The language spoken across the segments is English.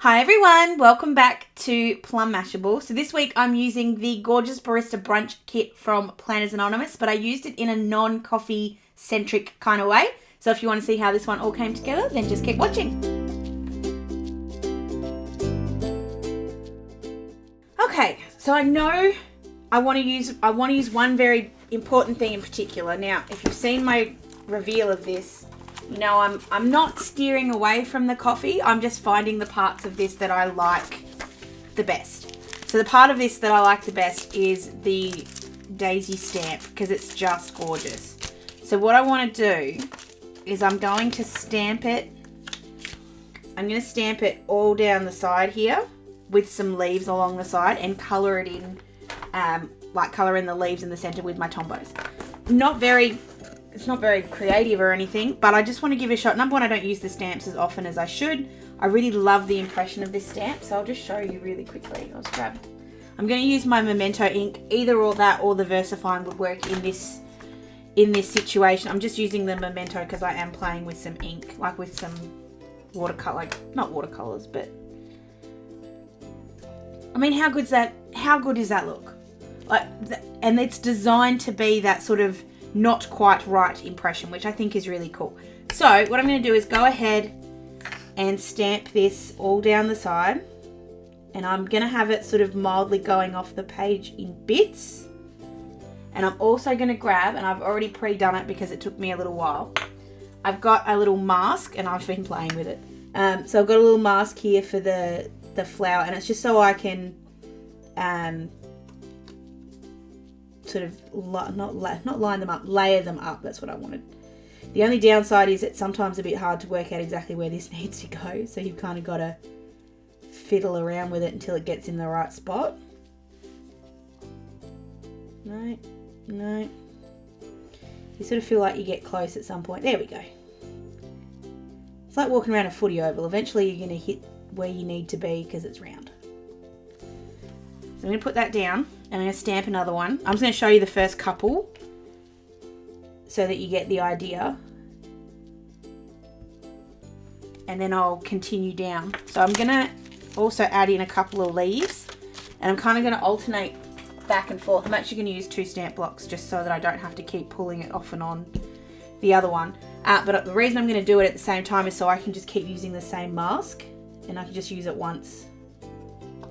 Hi everyone, welcome back to Plum Mashable. So this week I'm using the gorgeous Barista Brunch kit from Planners Anonymous, but I used it in a non-coffee centric kind of way. So if you want to see how this one all came together, then just keep watching. Okay, so I know I want to use one very important thing in particular. Now, if you've seen my reveal of this, you know, I'm not steering away from the coffee. I'm just finding the parts of this that I like the best. So the part of this that I like the best is the daisy stamp because it's just gorgeous. So what I want to do is I'm going to stamp it. I'm going to stamp it all down the side here with some leaves along the side and colour it in, like colour in the leaves in the centre with my Tombos. It's not very creative or anything, but I just want to give it a shot. Number one, I don't use the stamps as often as I should. I really love the impression of this stamp, so I'll just show you really quickly. I'm going to use my Memento ink. Either or that or the VersaFine would work in this situation. I'm just using the Memento because I am playing with some ink, like with some watercolor, not watercolors, but I mean, how good does that look? And it's designed to be that sort of not quite right impression, which I think is really cool. So what I'm going to do is go ahead and stamp this all down the side, and I'm going to have it sort of mildly going off the page in bits. And I'm also going to grab, and I've already pre-done it because it took me a little while, I've got a little mask and I've been playing with it. So I've got a little mask here for the flower, and it's just so I can sort of not line them up, layer them up. That's what I wanted. The only downside is it's sometimes a bit hard to work out exactly where this needs to go, so you've kind of got to fiddle around with it until it gets in the right spot. No. You sort of feel like you get close at some point. There we go. It's like walking around a footy oval. Eventually you're going to hit where you need to be because it's round. So I'm going to put that down and I'm going to stamp another one. I'm just going to show you the first couple so that you get the idea. And then I'll continue down. So I'm going to also add in a couple of leaves, and I'm kind of going to alternate back and forth. I'm actually going to use 2 stamp blocks just so that I don't have to keep pulling it off and on the other one. But the reason I'm going to do it at the same time is so I can just keep using the same mask, and I can just use it once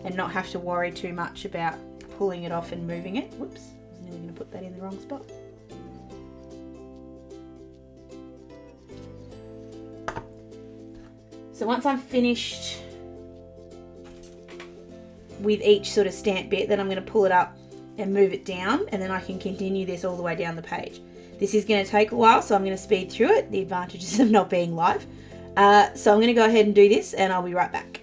and not have to worry too much about pulling it off and moving it. Whoops, I was nearly going to put that in the wrong spot. So once I'm finished with each sort of stamp bit, then I'm going to pull it up and move it down, and then I can continue this all the way down the page. This is going to take a while, so I'm going to speed through it, the advantages of not being live. So I'm going to go ahead and do this, and I'll be right back.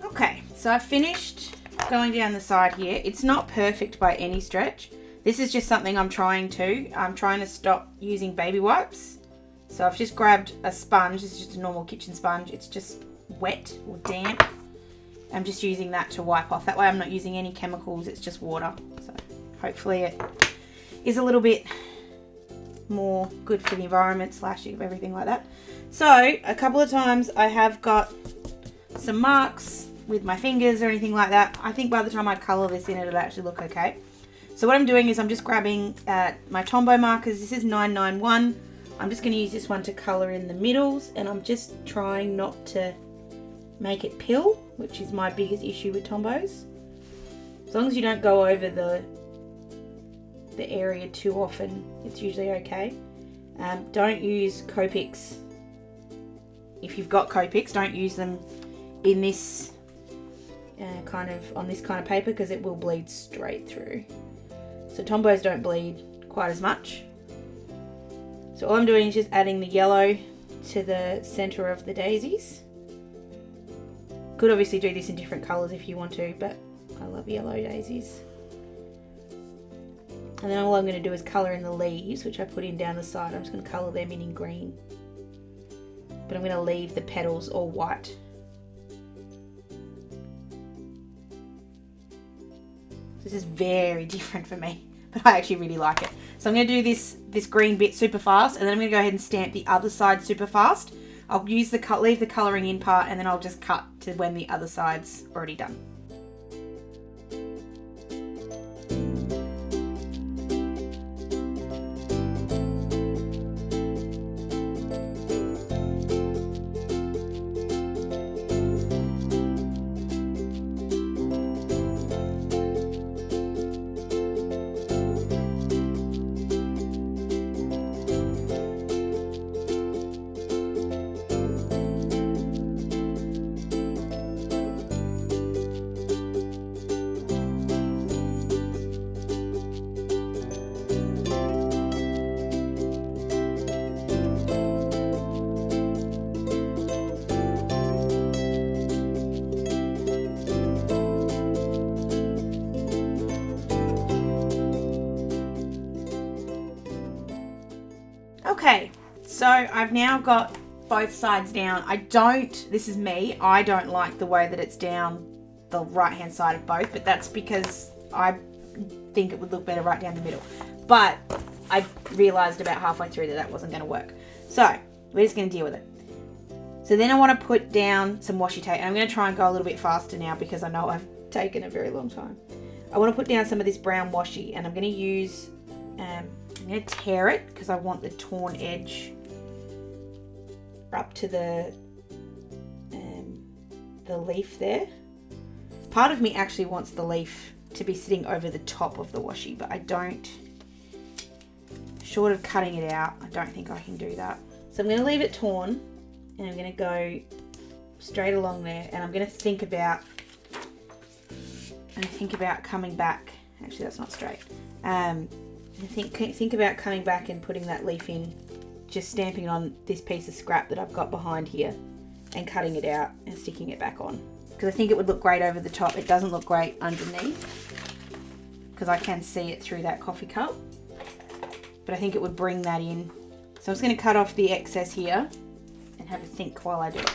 Okay, so I finished going down the side here. It's not perfect by any stretch. This is just something I'm trying to stop using baby wipes. So I've just grabbed a sponge. This is just a normal kitchen sponge. It's just wet or damp. I'm just using that to wipe off. That way I'm not using any chemicals. It's just water. So hopefully it is a little bit more good for the environment / everything like that. So a couple of times I have got some marks with my fingers or anything like that. I think by the time I colour this in, it'll actually look okay. So what I'm doing is I'm just grabbing my Tombow markers. This is 991. I'm just going to use this one to colour in the middles, and I'm just trying not to make it pill, which is my biggest issue with Tombows. As long as you don't go over the area too often, it's usually okay. Don't use Copics. If you've got Copics, don't use them in this on this kind of paper, because it will bleed straight through. So Tombows don't bleed quite as much. So all I'm doing is just adding the yellow to the center of the daisies. Could obviously do this in different colors if you want to, but I love yellow daisies. And then all I'm going to do is color in the leaves, which I put in down the side. I'm just going to color them in green. But I'm going to leave the petals all white. This is very different for me, but I actually really like it. So I'm going to do this green bit super fast, and then I'm going to go ahead and stamp the other side super fast. I'll use leave the colouring in part, and then I'll just cut to when the other side's already done. Okay, so I've now got both sides down. This is me, I don't like the way that it's down the right hand side of both, but that's because I think it would look better right down the middle. But I realised about halfway through that wasn't going to work. So we're just going to deal with it. So then I want to put down some washi tape, and I'm going to try and go a little bit faster now because I know I've taken a very long time. I want to put down some of this brown washi, and I'm going to use, I'm going to tear it because I want the torn edge up to the leaf there. Part of me actually wants the leaf to be sitting over the top of the washi, but I don't, short of cutting it out, I don't think I can do that. So I'm going to leave it torn, and I'm going to go straight along there, and I'm going to think about coming back. Actually, that's not straight. Think about coming back and putting that leaf in, just stamping on this piece of scrap that I've got behind here and cutting it out and sticking it back on, because I think it would look great over the top. It doesn't look great underneath because I can see it through that coffee cup, but I think it would bring that in. So I'm just going to cut off the excess here and have a think while I do it.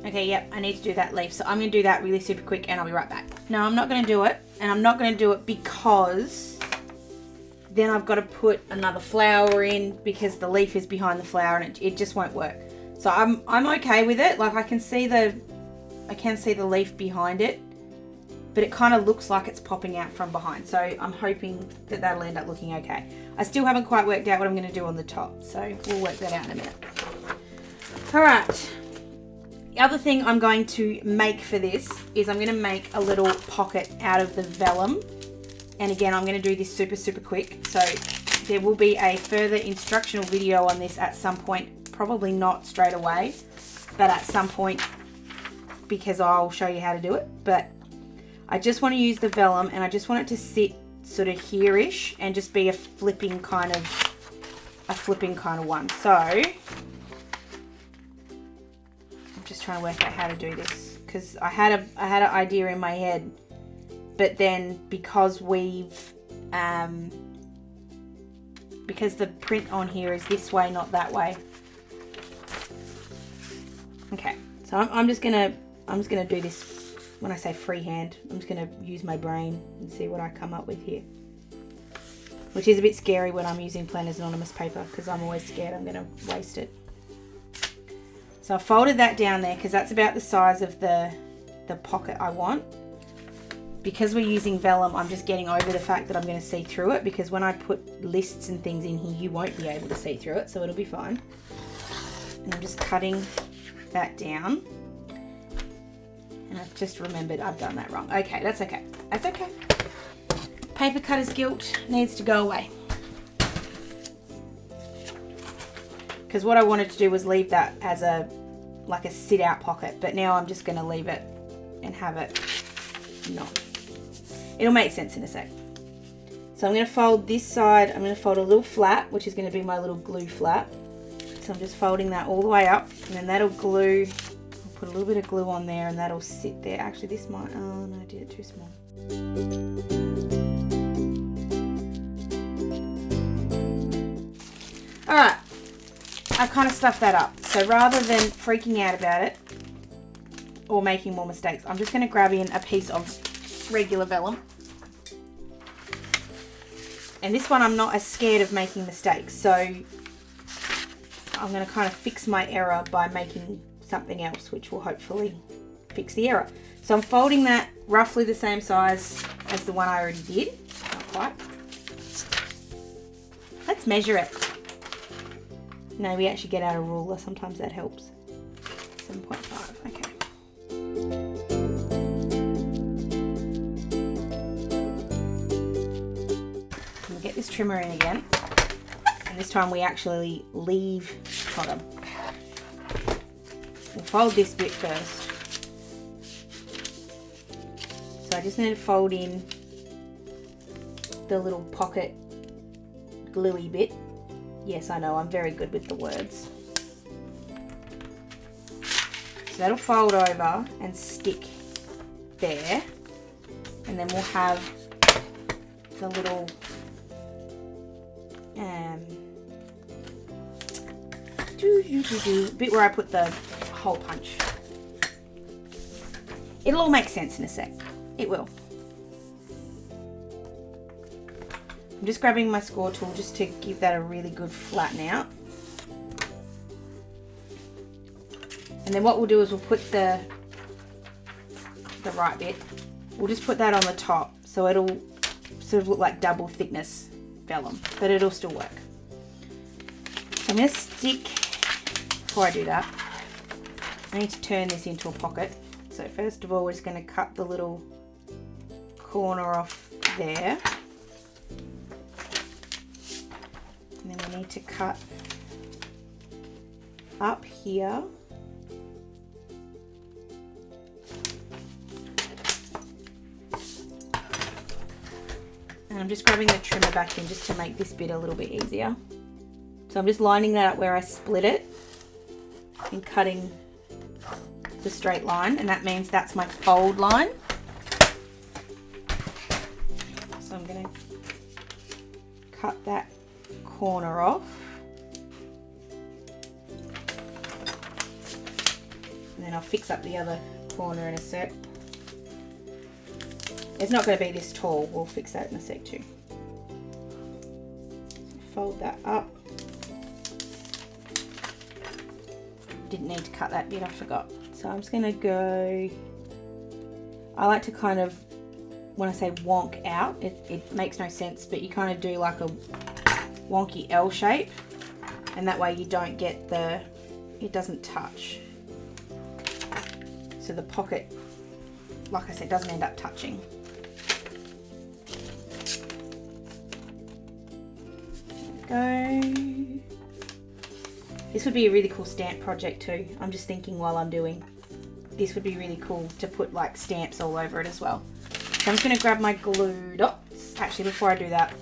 Okay, yep, I need to do that leaf. So I'm going to do that really super quick and I'll be right back. No, I'm not going to do it, and I'm not going to do it because then I've got to put another flower in because the leaf is behind the flower and it just won't work. So I'm okay with it. Like I can see the leaf behind it, but it kind of looks like it's popping out from behind. So I'm hoping that that'll end up looking okay. I still haven't quite worked out what I'm going to do on the top, so we'll work that out in a minute. All right. The other thing I'm going to make for this is I'm going to make a little pocket out of the vellum. And again, I'm going to do this super, super quick. So there will be a further instructional video on this at some point, Probably not straight away, but at some point, because I'll show you how to do it. But I just want to use the vellum, and I just want it to sit sort of here-ish and just be a flipping kind of one. So I'm just trying to work out how to do this, because I had an idea in my head, but then because because the print on here is this way, not that way. Okay, so I'm just gonna do this. When I say freehand, I'm just gonna use my brain and see what I come up with here, which is a bit scary when I'm using Planners Anonymous paper, because I'm always scared I'm gonna waste it. So I folded that down there because that's about the size of the pocket I want. Because we're using vellum, I'm just getting over the fact that I'm going to see through it, because when I put lists and things in here, you won't be able to see through it, so it'll be fine. And I'm just cutting that down. And I've just remembered I've done that wrong. Okay, that's okay. That's okay. Paper cutter's guilt needs to go away. Because what I wanted to do was leave that as like a sit out pocket, but now I'm just going to leave it and have it not. It'll make sense in a sec. So I'm going to fold this side. I'm going to fold a little flat, which is going to be my little glue flat. So I'm just folding that all the way up, and then that'll glue. I'll put a little bit of glue on there, and that'll sit there. Actually, this might. Oh no, I did it too small. All right, I kind of stuffed that up. So rather than freaking out about it or making more mistakes, I'm just going to grab in a piece of regular vellum. And this one I'm not as scared of making mistakes, so I'm going to kind of fix my error by making something else, which will hopefully fix the error. So I'm folding that roughly the same size as the one I already did. Not quite. Let's measure it. No, we actually get out a ruler. Sometimes that helps. 7.5. Okay. We'll get this trimmer in again. And this time we actually leave bottom. We'll fold this bit first. So I just need to fold in the little pocket gluey bit. Yes, I know, I'm very good with the words. So that'll fold over and stick there. And then we'll have the little bit where I put the hole punch. It'll all make sense in a sec. It will. I'm just grabbing my score tool just to give that a really good flatten out. And then what we'll do is we'll put the right bit. We'll just put that on the top, so it'll sort of look like double thickness vellum, but it'll still work. So I'm going to stick, before I do that, I need to turn this into a pocket. So first of all, we're just going to cut the little corner off there. And then we need to cut up here. And I'm just grabbing the trimmer back in just to make this bit a little bit easier. So I'm just lining that up where I split it and cutting the straight line, and that means that's my fold line. So I'm going to cut that corner off, and then I'll fix up the other corner in a sec. It's not going to be this tall, we'll fix that in a sec too. Fold that up. Didn't need to cut that bit, I forgot. So I'm just going to go, I like to kind of, when I say wonk out, it makes no sense, but you kind of do like a wonky L shape, and that way you don't get the, it doesn't touch. So the pocket, like I said, doesn't end up touching. There we go. This would be a really cool stamp project too. I'm just thinking while I'm doing. This would be really cool to put like stamps all over it as well. So I'm just going to grab my glue dots. Actually, before I do that.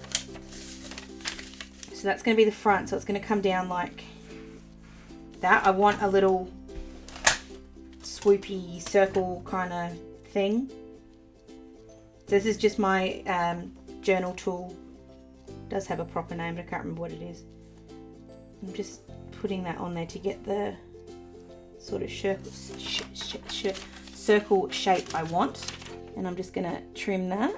So that's going to be the front. So it's going to come down like that. I want a little swoopy circle kind of thing. So this is just my journal tool. It does have a proper name, but I can't remember what it is. I'm just putting that on there to get the sort of circle shape I want, and I'm just going to trim that.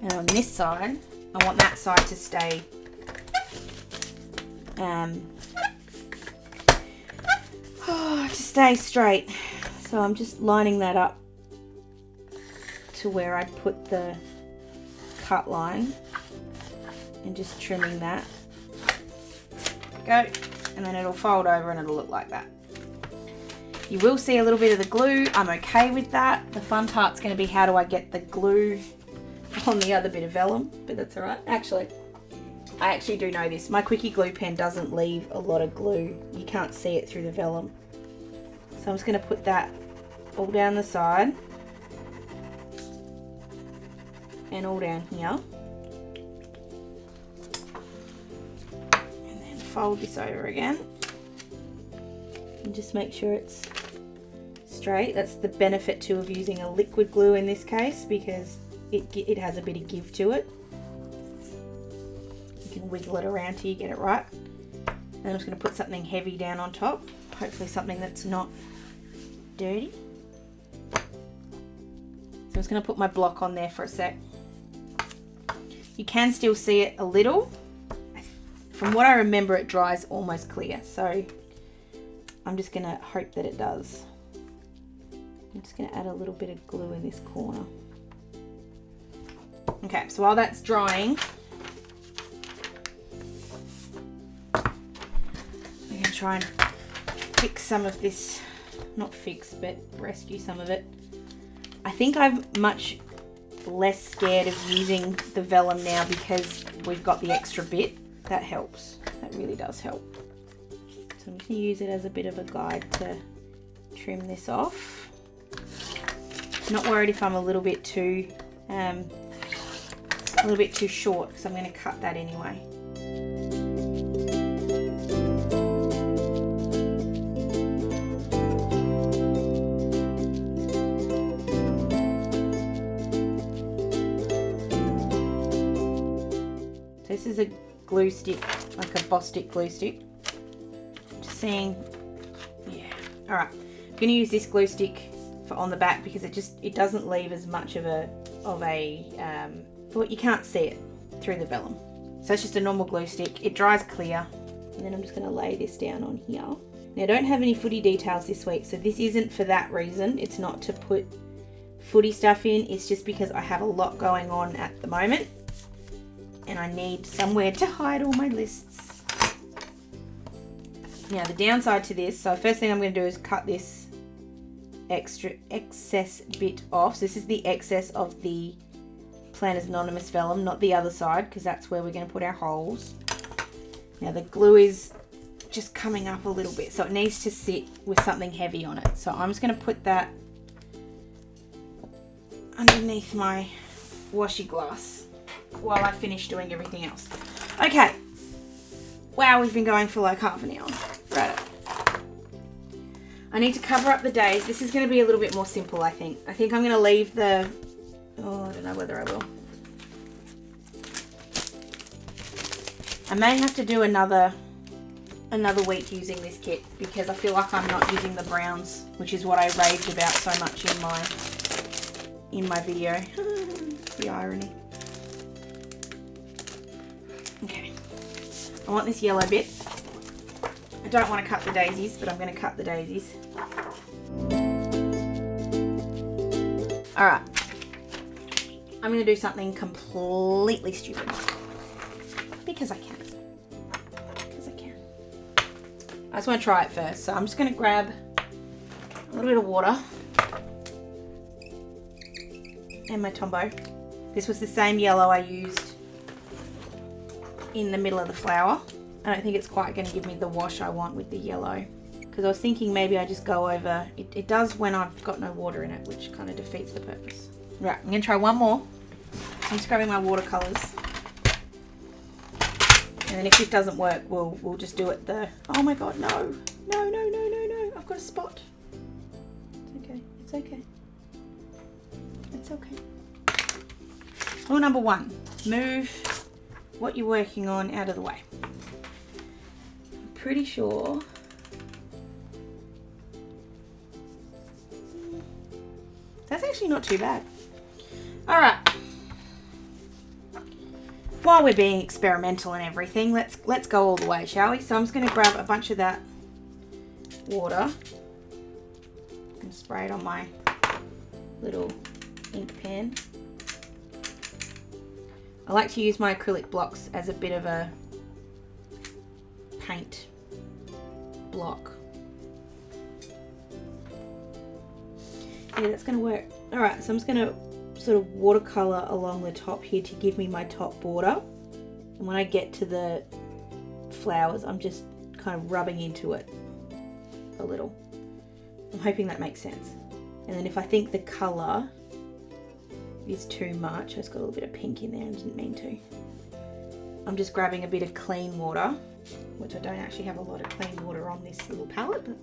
And on this side, I want that side to stay straight. So I'm just lining that up to where I'd put the cut line and just trimming that. Go, and then it'll fold over and it'll look like that. You will see a little bit of the glue. I'm okay with that. The fun part's going to be how do I get the glue on the other bit of vellum, but that's all right. Actually, I actually do know this. My quickie glue pen doesn't leave a lot of glue. You can't see it through the vellum. So I'm just going to put that all down the side and all down here. And then fold this over again. And just make sure it's straight. That's the benefit too of using a liquid glue in this case, because it has a bit of give to it. You can wiggle it around till you get it right. And I'm just going to put something heavy down on top. Hopefully something that's not dirty. So I'm just going to put my block on there for a sec. You can still see it a little. From what I remember, it dries almost clear. So I'm just going to hope that it does. I'm just going to add a little bit of glue in this corner. Okay, so while that's drying, I'm going to try and fix some of this, not fix, but rescue some of it. I think I'm much less scared of using the vellum now because we've got the extra bit. That helps. That really does help. So I'm just going to use it as a bit of a guide to trim this off. Not worried if I'm a little bit too short, because I'm going to cut that anyway. So this is a glue stick, like a Bostik glue stick. Just seeing, yeah. All right, I'm going to use this glue stick for on the back because it doesn't leave as much of a well, you can't see it through the vellum. So it's just a normal glue stick. It dries clear. And then I'm just going to lay this down on here. Now I don't have any footy details this week, so this isn't for that reason. It's not to put footy stuff in. It's just because I have a lot going on at the moment. And I need somewhere to hide all my lists. Now the downside to this, so first thing I'm going to do is cut this excess bit off. So this is the excess of the Planners Anonymous vellum, not the other side, because that's where we're going to put our holes. Now the glue is just coming up a little bit, so it needs to sit with something heavy on it. So I'm just going to put that underneath my washi glass while I finish doing everything else. Okay. Wow, we've been going for like half an hour. Right. I need to cover up the days. This is going to be a little bit more simple, I think. I think I'm going to leave the... Oh, I don't know whether I will. I may have to do another week using this kit because I feel like I'm not using the browns, which is what I raved about so much in my video. The irony. Okay. I want this yellow bit. I don't want to cut the daisies, but I'm going to cut the daisies. Alright. I'm going to do something completely stupid. Because I can. Because I can. I just want to try it first. So I'm just going to grab a little bit of water. And my Tombow. This was the same yellow I used in the middle of the flower. I don't think it's quite going to give me the wash I want with the yellow. Because I was thinking maybe I just go over, it does when I've got no water in it, which kind of defeats the purpose. Right, I'm going to try one more. I'm just grabbing my watercolors. And then if this doesn't work, we'll just do it oh my god, no. No. I've got a spot. It's okay. It's okay. Rule number 1, move what you're working on out of the way. I'm pretty sure that's actually not too bad. All right. While we're being experimental and everything, let's go all the way, shall we? So I'm just going to grab a bunch of that water and spray it on my little ink pen. I like to use my acrylic blocks as a bit of a paint block. Yeah, that's going to work. All right, so I'm just going to sort of watercolor along the top here to give me my top border. And when I get to the flowers, I'm just kind of rubbing into it a little. I'm hoping that makes sense. And then if I think the color is too much, I just got a little bit of pink in there and didn't mean to. I'm just grabbing a bit of clean water, which I don't actually have a lot of clean water on this little palette, but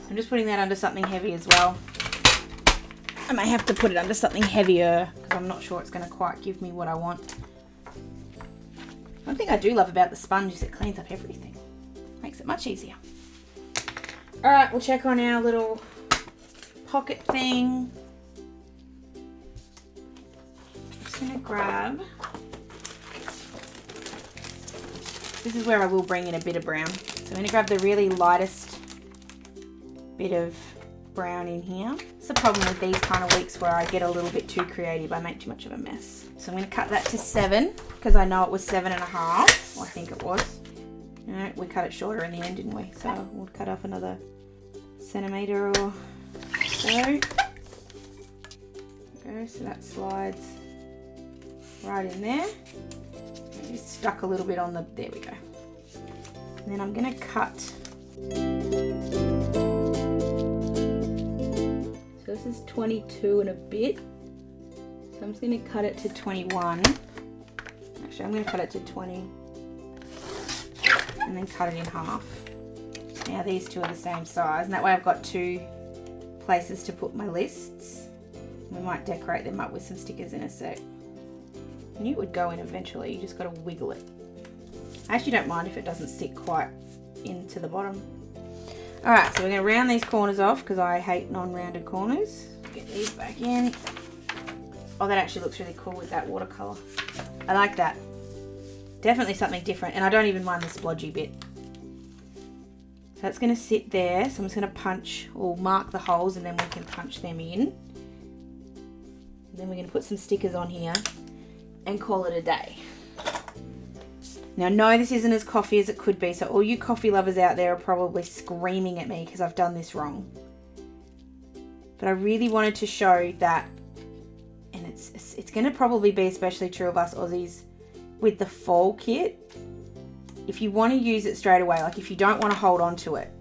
I'm just putting that under something heavy as well. I may have to put it under something heavier because I'm not sure it's going to quite give me what I want. One thing I do love about the sponge is it cleans up everything. Makes it much easier. Alright, we'll check on our little pocket thing. I'm just going to grab... This is where I will bring in a bit of brown. So I'm going to grab the really lightest bit of brown in here. It's the problem with these kind of weeks where I get a little bit too creative. I make too much of a mess. So I'm going to cut that to 7 because I know it was 7.5. I think it was. No, we cut it shorter in the end, didn't we? So we'll cut off another centimetre or so. Okay, so that slides right in there. Just stuck a little bit on the, there we go. And then I'm going to cut. So this is 22 and a bit. So I'm just going to cut it to 21. Actually, I'm going to cut it to 20. And then cut it in half. Now these two are the same size. And that way I've got 2 places to put my lists. We might decorate them up with some stickers in a sec. I knew it would go in eventually. You just got to wiggle it. I actually don't mind if it doesn't sit quite into the bottom. Alright, so we're going to round these corners off because I hate non-rounded corners. Get these back in. Oh, that actually looks really cool with that watercolour. I like that. Definitely something different, and I don't even mind the splodgy bit. So that's going to sit there, so I'm just going to punch or mark the holes and then we can punch them in. And then we're going to put some stickers on here and call it a day. Now, no, this isn't as coffee as it could be, so all you coffee lovers out there are probably screaming at me because I've done this wrong. But I really wanted to show that, and it's going to probably be especially true of us Aussies with the fall kit. If you want to use it straight away, like if you don't want to hold on to it,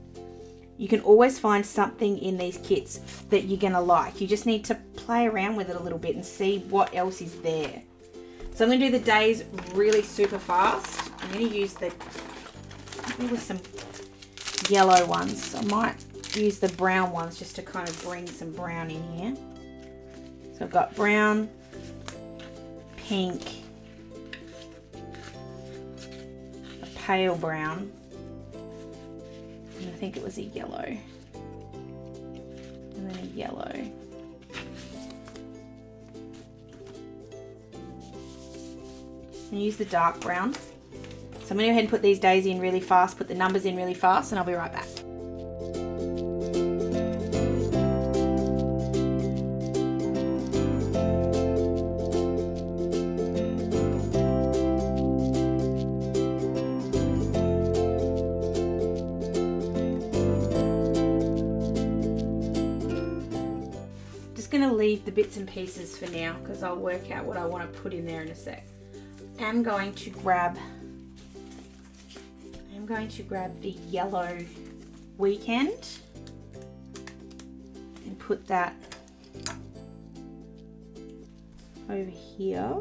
you can always find something in these kits that you're going to like. You just need to play around with it a little bit and see what else is there. So I'm going to do the days really super fast. I'm going to use maybe some yellow ones. I might use the brown ones just to kind of bring some brown in here. So I've got brown, pink, a pale brown, and I think it was a yellow, and then a yellow. And use the dark brown. So I'm going to go ahead and put these days in really fast, put the numbers in really fast, and I'll be right back. going to leave the bits and pieces for now because I'll work out what I want to put in there in a sec. I'm going to grab the yellow weekend and put that over here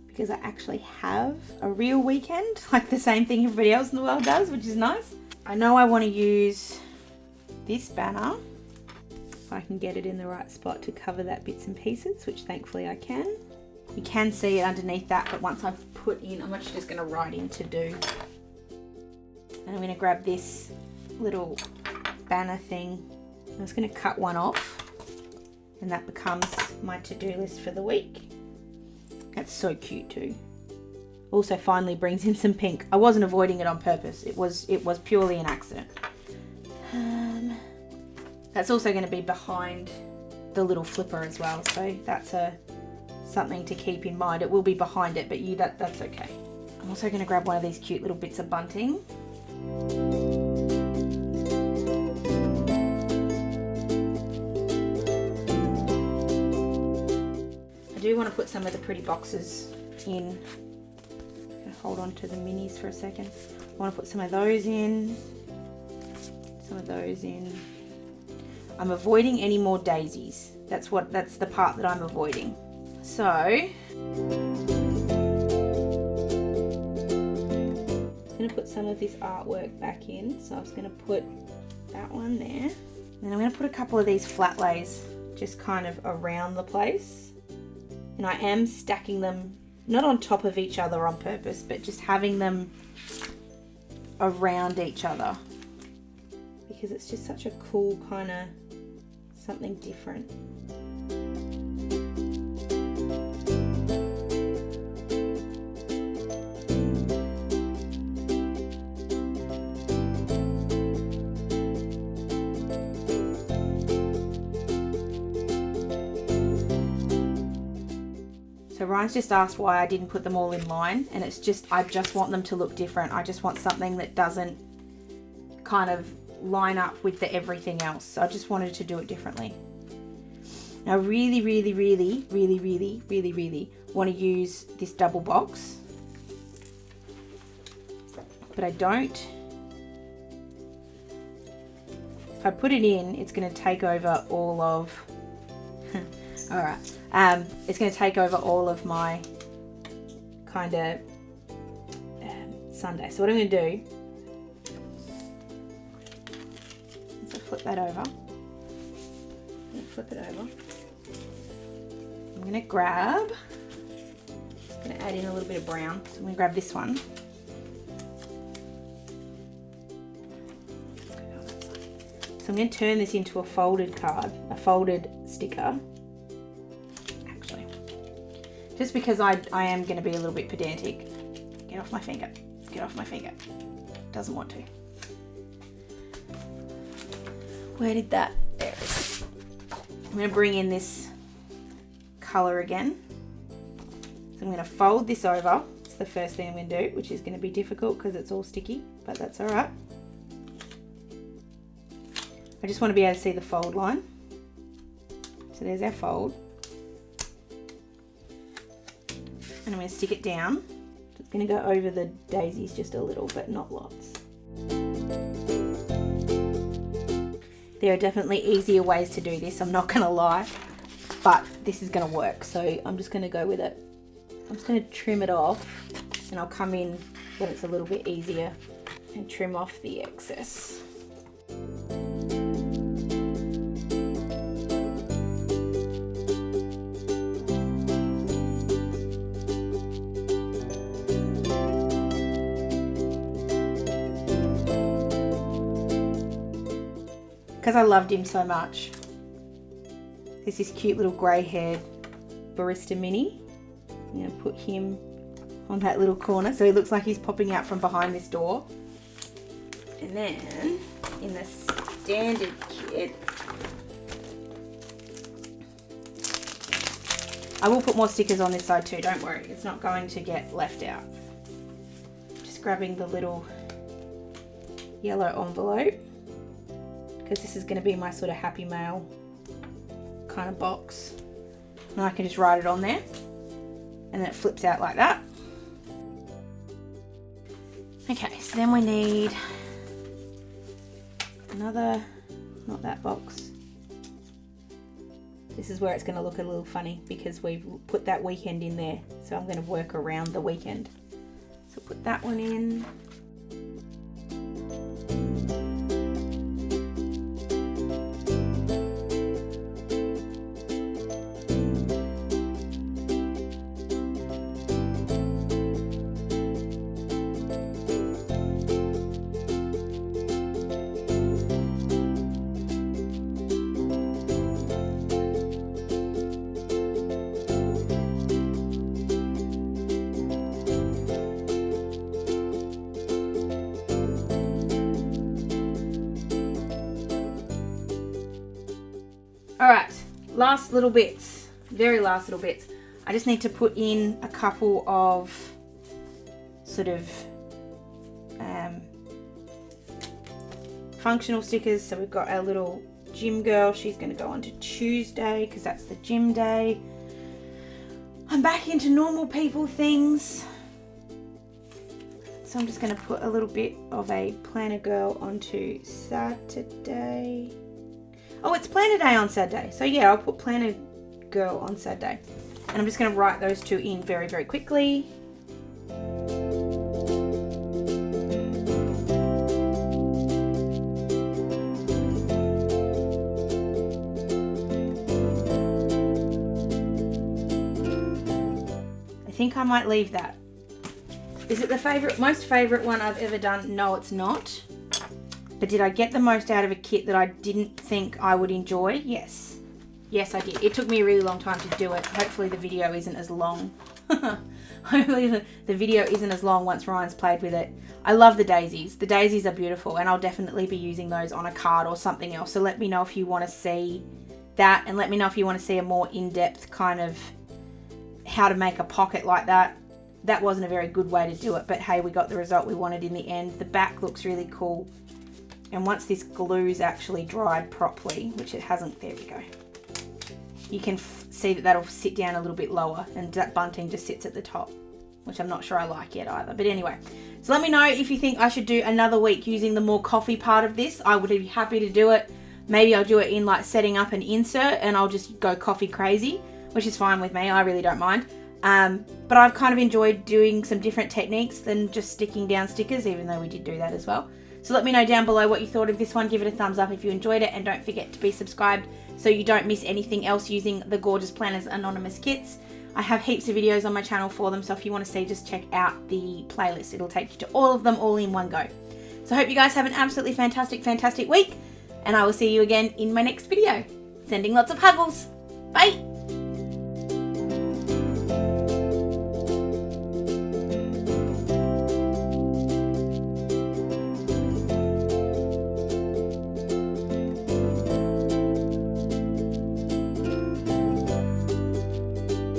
because I actually have a real weekend, like the same thing everybody else in the world does, which is nice. I know I want to use this banner if I can get it in the right spot to cover that bits and pieces, which thankfully I can. You can see it underneath that, but once I've put in, I'm actually just going to write in to do. And I'm going to grab this little banner thing. I'm just going to cut one off, and that becomes my to-do list for the week. That's so cute too. Also finally brings in some pink. I wasn't avoiding it on purpose. It was purely an accident. That's also going to be behind the little flipper as well, so that's something to keep in mind. It will be behind it, but that's okay. I'm also going to grab one of these cute little bits of bunting. I do want to put some of the pretty boxes in. I'm going to hold on to the minis for a second. I want to put some of those in, some of those in. I'm avoiding any more daisies. That's the part that I'm avoiding. So I'm going to put some of this artwork back in. So I'm just going to put that one there. And then I'm going to put a couple of these flat lays just kind of around the place. And I am stacking them not on top of each other on purpose, but just having them around each other because it's just such a cool kind of something different. So Ryan's just asked why I didn't put them all in line, and it's just, I just want them to look different. I just want something that doesn't kind of line up with the everything else. So I just wanted to do it differently. Now I really want to use this double box, but I don't. If I put it in, it's going to take over all of all right, it's going to take over all of my kind of Sunday. So what I'm going to do is flip that over. Flip it over. I'm going to grab, I'm going to add in a little bit of brown. So I'm going to grab this one. So I'm going to turn this into a folded card, a folded sticker. Actually, just because I am going to be a little bit pedantic. Get off my finger. Get off my finger. Doesn't want to. Where did that? There it is. I'm going to bring in this colour again. So I'm going to fold this over. It's the first thing I'm going to do, which is going to be difficult because it's all sticky, but that's all right. I just want to be able to see the fold line. So there's our fold. And I'm going to stick it down. So it's going to go over the daisies just a little, but not lots. There are definitely easier ways to do this, I'm not going to lie, but this is going to work, so I'm just going to go with it. I'm just going to trim it off, and I'll come in when it's a little bit easier and trim off the excess. Because I loved him so much. There's this cute little grey-haired barista mini. I'm going to put him on that little corner so he looks like he's popping out from behind this door. And then in the standard kit, I will put more stickers on this side too, don't worry, it's not going to get left out. Just grabbing the little yellow envelope, because this is going to be my sort of happy mail kind of box. And I can just write it on there. And then it flips out like that. Okay, so then we need another, not that box. This is where it's going to look a little funny because we've put that weekend in there. So I'm going to work around the weekend. So put that one in. Alright, last little bits, very last little bits. I just need to put in a couple of sort of functional stickers. So we've got our little gym girl, she's going to go on to Tuesday because that's the gym day. I'm back into normal people things. So I'm just going to put a little bit of a planner girl onto Saturday. Oh, it's planner day on Saturday. So yeah, I'll put planner girl on Saturday. And I'm just going to write those two in very, very quickly. I think I might leave that. Is it the most favorite one I've ever done? No, it's not. But did I get the most out of a kit that I didn't think I would enjoy? Yes. Yes, I did. It took me a really long time to do it. Hopefully the video isn't as long. Hopefully the video isn't as long once Ryan's played with it. I love the daisies. The daisies are beautiful and I'll definitely be using those on a card or something else. So let me know if you want to see that and let me know if you want to see a more in-depth kind of how to make a pocket like that. That wasn't a very good way to do it, but hey, we got the result we wanted in the end. The back looks really cool. And once this glue's actually dried properly, which it hasn't, there we go. You can see that that'll sit down a little bit lower and that bunting just sits at the top, which I'm not sure I like yet either. But anyway, so let me know if you think I should do another week using the more coffee part of this. I would be happy to do it. Maybe I'll do it in like setting up an insert and I'll just go coffee crazy, which is fine with me. I really don't mind. But I've kind of enjoyed doing some different techniques than just sticking down stickers, even though we did do that as well. So let me know down below what you thought of this one. Give it a thumbs up if you enjoyed it. And don't forget to be subscribed so you don't miss anything else using the Gorgeous Planners Anonymous kits. I have heaps of videos on my channel for them. So if you want to see, just check out the playlist. It'll take you to all of them all in one go. So I hope you guys have an absolutely fantastic, fantastic week. And I will see you again in my next video. Sending lots of huggles. Bye.